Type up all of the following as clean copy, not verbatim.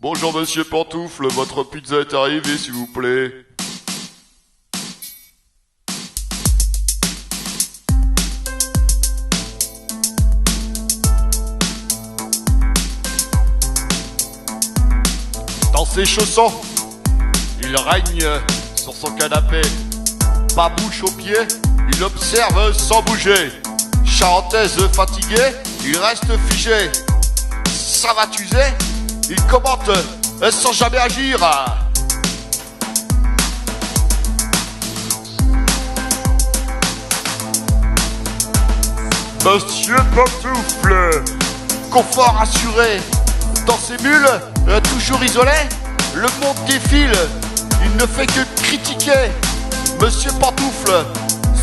Bonjour monsieur Pantoufle, votre pizza est arrivée s'il vous plaît. Dans ses chaussons, il règne sur son canapé. Pas bouche aux pieds, il observe sans bouger. Charentaise fatiguée, il reste figé. Ça va t'user, il commente sans jamais agir. Monsieur Pantoufle, confort assuré. Dans ses mules, toujours isolé, le monde défile. Il ne fait que critiquer Monsieur Pantoufle,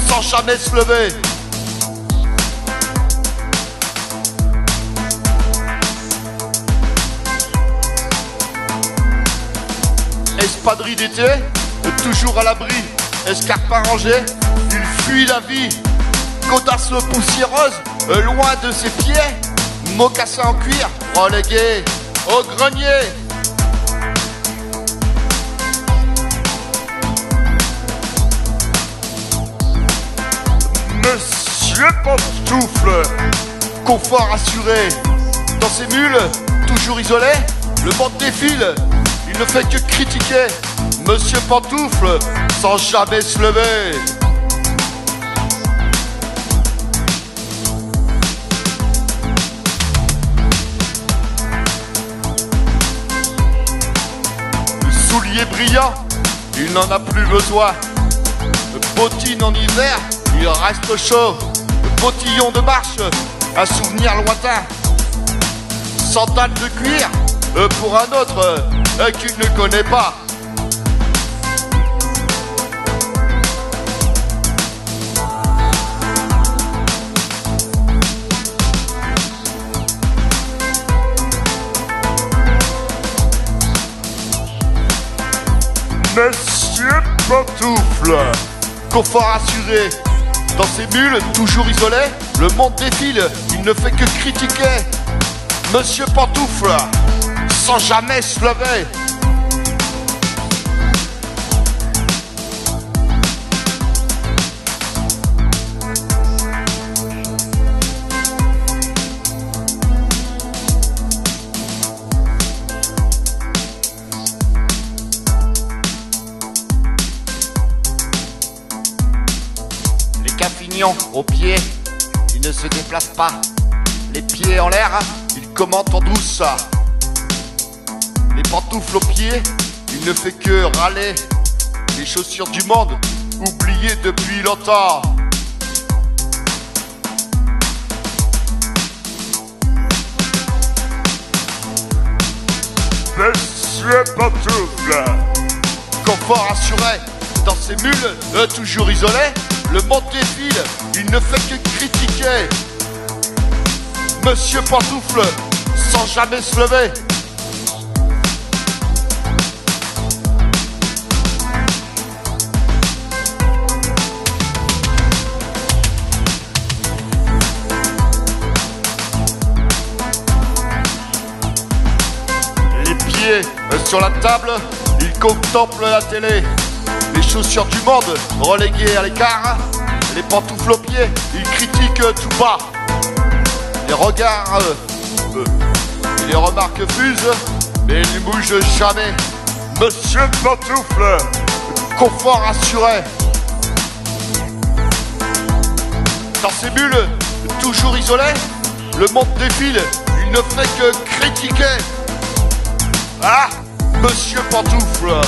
sans jamais se lever. Espadrille d'été, toujours à l'abri, escarpe arrangée, il fuit la vie. Godasse poussiéreuse, loin de ses pieds, mocassin en cuir, relégué au grenier. Monsieur Pantoufle, confort assuré. Dans ses mules, toujours isolé, le monde défile. Il ne fait que critiquer Monsieur Pantoufle, sans jamais se lever. Souliers brillants, il n'en a plus besoin. Bottines en hiver, il reste chaud. Bottillon de marche, un souvenir lointain. Sandales de cuir, pour un autre qu'il ne connaît pas. Monsieur Pantoufle, confort assuré. Dans ses mules, toujours isolé, le monde défile, il ne fait que critiquer Monsieur Pantoufle, sans jamais se lever. Les cafignons aux pieds, ils ne se déplacent pas. Les pieds en l'air, ils commentent en douce. Les pantoufles aux pieds, il ne fait que râler. Les chaussures du monde, oubliées depuis longtemps. Monsieur Pantoufle, confort assuré. Dans ses mules, toujours isolé, le monde défile, il ne fait que critiquer Monsieur Pantoufle, sans jamais se lever. Les pieds sur la table, il contemple la télé. Les chaussures du monde reléguées à l'écart. Les pantoufles aux pieds, il critique tout bas. Les regards et les remarques fusent, mais il ne bouge jamais. Monsieur Pantoufle, confort assuré. Dans ses bulles, toujours isolé, le monde défile, il ne fait que critiquer. Ah, Monsieur Pantoufle,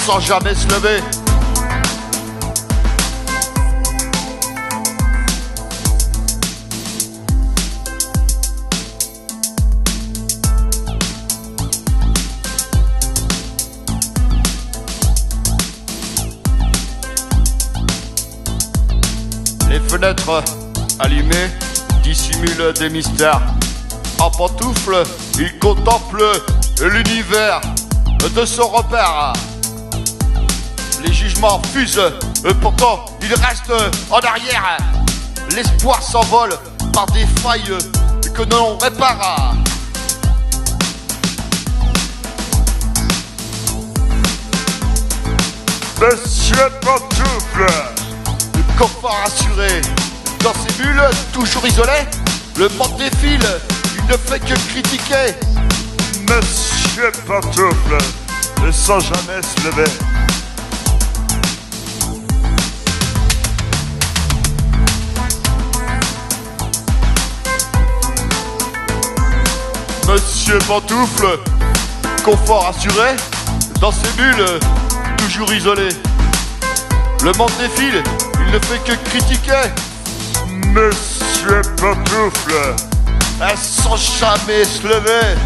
sans jamais se lever. Les fenêtres allumées dissimulent des mystères. En pantoufle, il contemple l'univers de son repère. Les jugements fusent, pourtant il reste en arrière. L'espoir s'envole par des failles que l'on répare. Monsieur Pantoufle. Le confort assuré. Dans ses bulles, toujours isolé. Le monde défile, il ne fait que critiquer. Monsieur Pantoufle, et sans jamais se lever. Monsieur Pantoufle, confort assuré, dans ses bulles, toujours isolé. Le monde défile, il ne fait que critiquer. Monsieur Pantoufle, sans jamais se lever.